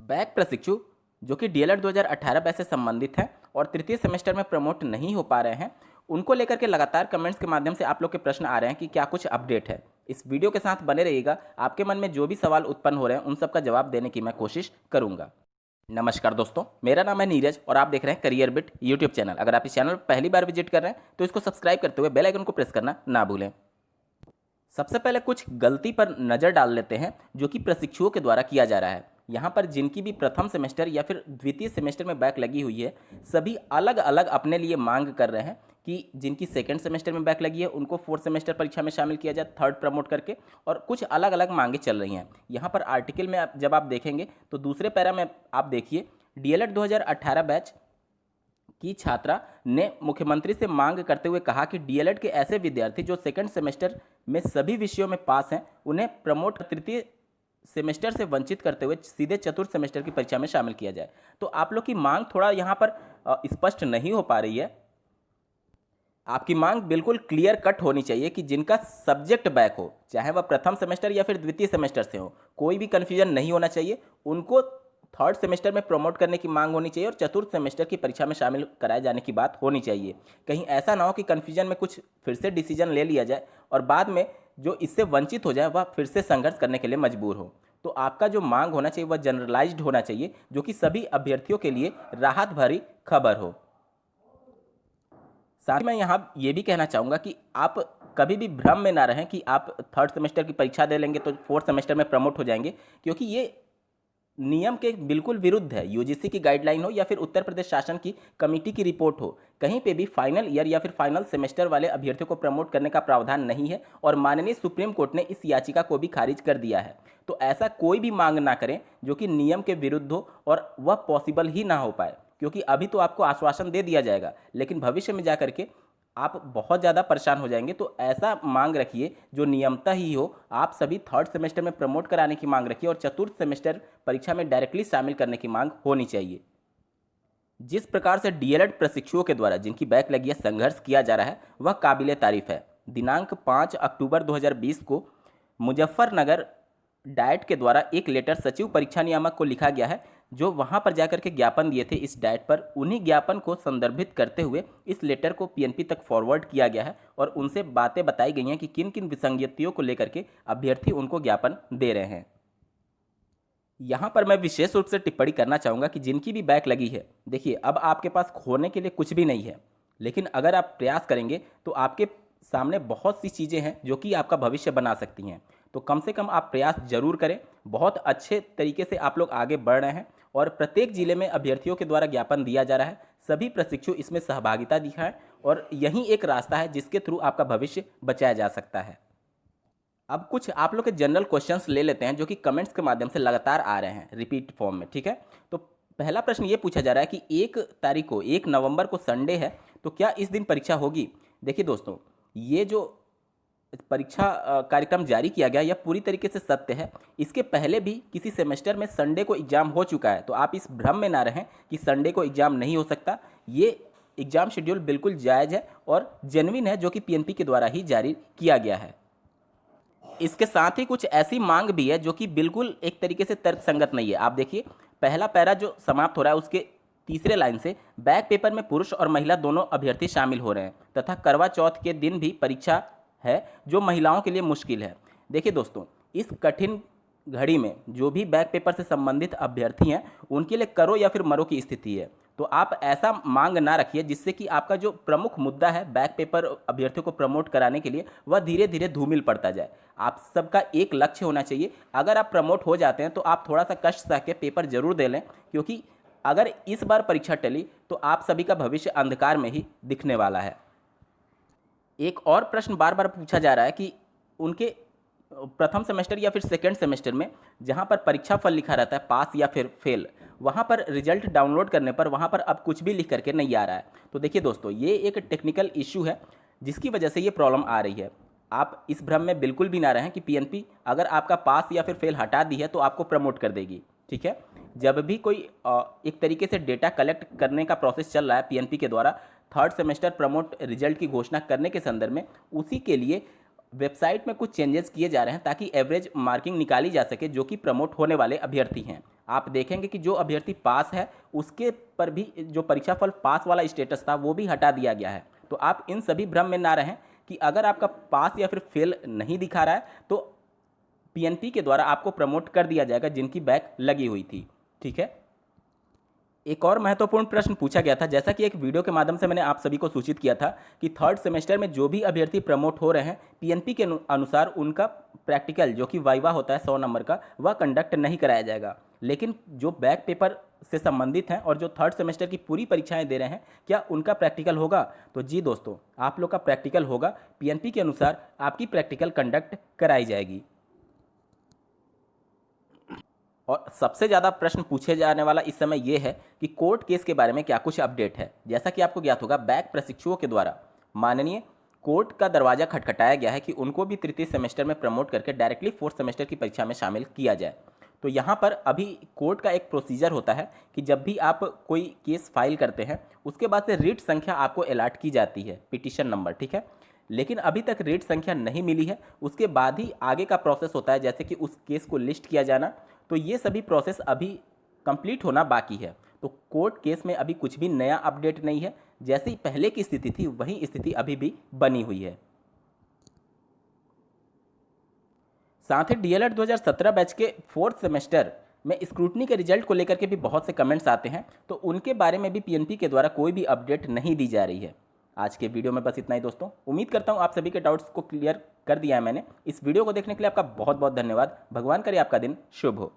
Back प्रशिक्षु जो कि डीएलएड 2018 बैच से संबंधित हैं और तृतीय सेमेस्टर में प्रमोट नहीं हो पा रहे हैं, उनको लेकर के लगातार कमेंट्स के माध्यम से आप लोग के प्रश्न आ रहे हैं कि क्या कुछ अपडेट है। इस वीडियो के साथ बने रहिएगा। आपके मन में जो भी सवाल उत्पन्न हो रहे हैं उन सब का जवाब देने की मैं कोशिश करूंगा। नमस्कार दोस्तों, मेरा नाम है नीरज और आप देख रहे हैं करियर बिट यूट्यूब चैनल। अगर आप इस चैनल पर पहली बार विजिट कर रहे हैं तो इसको सब्सक्राइब करते हुए बेल आइकन को प्रेस करना ना भूलें। सबसे पहले कुछ गलती पर नज़र डाल लेते हैं जो कि प्रशिक्षुओं के द्वारा किया जा रहा है। यहाँ पर जिनकी भी प्रथम सेमेस्टर या फिर द्वितीय सेमेस्टर में बैक लगी हुई है, सभी अलग अलग अपने लिए मांग कर रहे हैं कि जिनकी सेकंड सेमेस्टर में बैक लगी है उनको फोर्थ सेमेस्टर परीक्षा में शामिल किया जाए, थर्ड प्रमोट करके, और कुछ अलग अलग मांगे चल रही हैं। यहाँ पर आर्टिकल में जब आप देखेंगे तो दूसरे पैरा में आप देखिए, डीएलएड 2018 बैच की छात्रा ने मुख्यमंत्री से मांग करते हुए कहा कि डीएलएड के ऐसे विद्यार्थी जो सेकंड सेमेस्टर में सभी विषयों में पास हैं, उन्हें प्रमोट तृतीय सेमेस्टर से वंचित करते हुए सीधे चतुर्थ सेमेस्टर की परीक्षा में शामिल किया जाए। तो आप लोग की मांग थोड़ा यहाँ पर स्पष्ट नहीं हो पा रही है। आपकी मांग बिल्कुल क्लियर कट होनी चाहिए कि जिनका सब्जेक्ट बैक हो, चाहे वह प्रथम सेमेस्टर या फिर द्वितीय सेमेस्टर से हो, कोई भी कन्फ्यूजन नहीं होना चाहिए। उनको थर्ड सेमेस्टर में प्रमोट करने की मांग होनी चाहिए और चतुर्थ सेमेस्टर की परीक्षा में शामिल कराए जाने की बात होनी चाहिए। कहीं ऐसा ना हो कि कन्फ्यूजन में कुछ फिर से डिसीजन ले लिया जाए और बाद में जो इससे वंचित हो जाए वह फिर से संघर्ष करने के लिए मजबूर हो। तो आपका जो मांग होना चाहिए वह जनरलाइज्ड होना चाहिए, जो कि सभी अभ्यर्थियों के लिए राहत भरी खबर हो। साथ ही मैं यहाँ ये भी कहना चाहूँगा कि आप कभी भी भ्रम में ना रहें कि आप थर्ड सेमेस्टर की परीक्षा दे लेंगे तो फोर्थ सेमेस्टर में प्रमोट हो जाएंगे, क्योंकि ये नियम के बिल्कुल विरुद्ध है। यूजीसी की गाइडलाइन हो या फिर उत्तर प्रदेश शासन की कमेटी की रिपोर्ट हो, कहीं पे भी फाइनल ईयर या फिर फाइनल सेमेस्टर वाले अभ्यर्थियों को प्रमोट करने का प्रावधान नहीं है और माननीय सुप्रीम कोर्ट ने इस याचिका को भी खारिज कर दिया है। तो ऐसा कोई भी मांग ना करें जो कि नियम के विरुद्ध हो और वह पॉसिबल ही ना हो पाए, क्योंकि अभी तो आपको आश्वासन दे दिया जाएगा लेकिन भविष्य में जा करके आप बहुत ज़्यादा परेशान हो जाएंगे। तो ऐसा मांग रखिए जो नियमता ही हो। आप सभी थर्ड सेमेस्टर में प्रमोट कराने की मांग रखिए और चतुर्थ सेमेस्टर परीक्षा में डायरेक्टली शामिल करने की मांग होनी चाहिए। जिस प्रकार से डीएलएड प्रशिक्षुओं के द्वारा जिनकी बैक लगी है संघर्ष किया जा रहा है वह काबिले तारीफ है। दिनांक 5 अक्टूबर 2020 को मुजफ्फरनगर डाइट के द्वारा एक लेटर सचिव परीक्षा नियामक को लिखा गया है, जो वहां पर जाकर के ज्ञापन दिए थे इस डाइट पर। उन्हीं ज्ञापन को संदर्भित करते हुए इस लेटर को पीएनपी तक फॉरवर्ड किया गया है और उनसे बातें बताई गई हैं कि किन किन विसंगतियों को लेकर के अभ्यर्थी उनको ज्ञापन दे रहे हैं। यहाँ पर मैं विशेष रूप से टिप्पणी करना चाहूँगा कि जिनकी भी बैक लगी है, देखिए अब आपके पास खोने के लिए कुछ भी नहीं है, लेकिन अगर आप प्रयास करेंगे तो आपके सामने बहुत सी चीज़ें हैं जो कि आपका भविष्य बना सकती हैं। तो कम से कम आप प्रयास जरूर करें। बहुत अच्छे तरीके से आप लोग आगे बढ़ रहे हैं और प्रत्येक जिले में अभ्यर्थियों के द्वारा ज्ञापन दिया जा रहा है। सभी प्रशिक्षु इसमें सहभागिता दिखाएं और यही एक रास्ता है जिसके थ्रू आपका भविष्य बचाया जा सकता है। अब कुछ आप लोग के जनरल क्वेश्चंस ले लेते हैं जो कि कमेंट्स के माध्यम से लगातार आ रहे हैं रिपीट फॉर्म में, ठीक है। तो पहला प्रश्न ये पूछा जा रहा है कि 1 तारीख को 1 नवंबर को संडे है तो क्या इस दिन परीक्षा होगी। देखिए दोस्तों, ये जो परीक्षा कार्यक्रम जारी किया गया यह पूरी तरीके से सत्य है। इसके पहले भी किसी सेमेस्टर में संडे को एग्जाम हो चुका है, तो आप इस भ्रम में ना रहें कि संडे को एग्जाम नहीं हो सकता। ये एग्जाम शेड्यूल बिल्कुल जायज़ है और जेन्युइन है, जो कि पीएनपी के द्वारा ही जारी किया गया है। इसके साथ ही कुछ ऐसी मांग भी है जो कि बिल्कुल एक तरीके से तर्कसंगत नहीं है। आप देखिए, पहला पैरा जो समाप्त हो रहा है उसके तीसरे लाइन से बैक पेपर में पुरुष और महिला दोनों अभ्यर्थी शामिल हो रहे हैं तथा करवा चौथ के दिन भी परीक्षा है जो महिलाओं के लिए मुश्किल है। देखिए दोस्तों, इस कठिन घड़ी में जो भी बैक पेपर से संबंधित अभ्यर्थी हैं उनके लिए करो या फिर मरो की स्थिति है। तो आप ऐसा मांग ना रखिए जिससे कि आपका जो प्रमुख मुद्दा है बैक पेपर अभ्यर्थियों को प्रमोट कराने के लिए वह धीरे धीरे धूमिल पड़ता जाए। आप सबका एक लक्ष्य होना चाहिए। अगर आप प्रमोट हो जाते हैं तो आप थोड़ा सा कष्ट सह के पेपर जरूर दे लें, क्योंकि अगर इस बार परीक्षा टली तो आप सभी का भविष्य अंधकार में ही दिखने वाला है। एक और प्रश्न बार बार पूछा जा रहा है कि उनके प्रथम सेमेस्टर या फिर सेकंड सेमेस्टर में जहां पर परीक्षा फल लिखा रहता है पास या फिर फेल, वहां पर रिजल्ट डाउनलोड करने पर वहां पर अब कुछ भी लिख करके नहीं आ रहा है। तो देखिए दोस्तों, ये एक टेक्निकल इश्यू है जिसकी वजह से ये प्रॉब्लम आ रही है। आप इस भ्रम में बिल्कुल भी ना रहें कि पीएनपी अगर आपका पास या फिर फेल हटा दी है तो आपको प्रमोट कर देगी, ठीक है। जब भी कोई एक तरीके से डेटा कलेक्ट करने का प्रोसेस चल रहा है पीएनपी के द्वारा थर्ड सेमेस्टर प्रमोट रिजल्ट की घोषणा करने के संदर्भ में, उसी के लिए वेबसाइट में कुछ चेंजेस किए जा रहे हैं ताकि एवरेज मार्किंग निकाली जा सके जो कि प्रमोट होने वाले अभ्यर्थी हैं। आप देखेंगे कि जो अभ्यर्थी पास है उसके पर भी जो परीक्षाफल पास वाला स्टेटस था वो भी हटा दिया गया है। तो आप इन सभी भ्रम में ना रहें कि अगर आपका पास या फिर फेल नहीं दिखा रहा है तो पीएनपी के द्वारा आपको प्रमोट कर दिया जाएगा जिनकी बैक लगी हुई थी। ठीक है। एक और महत्वपूर्ण प्रश्न पूछा गया था, जैसा कि एक वीडियो के माध्यम से मैंने आप सभी को सूचित किया था कि थर्ड सेमेस्टर में जो भी अभ्यर्थी प्रमोट हो रहे हैं पीएनपी के अनुसार उनका प्रैक्टिकल जो कि वाइवा होता है 100 नंबर का वह कंडक्ट नहीं कराया जाएगा। लेकिन जो बैक पेपर से संबंधित हैं और जो थर्ड सेमेस्टर की पूरी परीक्षाएं दे रहे हैं क्या उनका प्रैक्टिकल होगा? तो जी दोस्तों, आप लोग का प्रैक्टिकल होगा। पीएनपी के अनुसार आपकी प्रैक्टिकल कंडक्ट कराई जाएगी। और सबसे ज़्यादा प्रश्न पूछे जाने वाला इस समय ये है कि कोर्ट केस के बारे में क्या कुछ अपडेट है। जैसा कि आपको ज्ञात होगा, बैक प्रशिक्षुओं के द्वारा माननीय कोर्ट का दरवाज़ा खटखटाया गया है कि उनको भी तृतीय सेमेस्टर में प्रमोट करके डायरेक्टली फोर्थ सेमेस्टर की परीक्षा में शामिल किया जाए। तो यहाँ पर अभी कोर्ट का एक प्रोसीजर होता है कि जब भी आप कोई केस फाइल करते हैं उसके बाद से रीट संख्या आपको अलॉट की जाती है, पिटीशन नंबर। ठीक है। लेकिन अभी तक रीट संख्या नहीं मिली है, उसके बाद ही आगे का प्रोसेस होता है, जैसे कि उस केस को लिस्ट किया जाना। तो ये सभी प्रोसेस अभी कंप्लीट होना बाकी है। तो कोर्ट केस में अभी कुछ भी नया अपडेट नहीं है, जैसी पहले की स्थिति थी वही स्थिति अभी भी बनी हुई है। साथ ही डीएलएड 2017 बैच के फोर्थ सेमेस्टर में स्क्रूटनी के रिजल्ट को लेकर के भी बहुत से कमेंट्स आते हैं, तो उनके बारे में भी पीएनपी के द्वारा कोई भी अपडेट नहीं दी जा रही है। आज के वीडियो में बस इतना ही दोस्तों। उम्मीद करता हूँ आप सभी के डाउट्स को क्लियर कर दिया है मैंने। इस वीडियो को देखने के लिए आपका बहुत बहुत धन्यवाद। भगवान करे आपका दिन शुभ हो।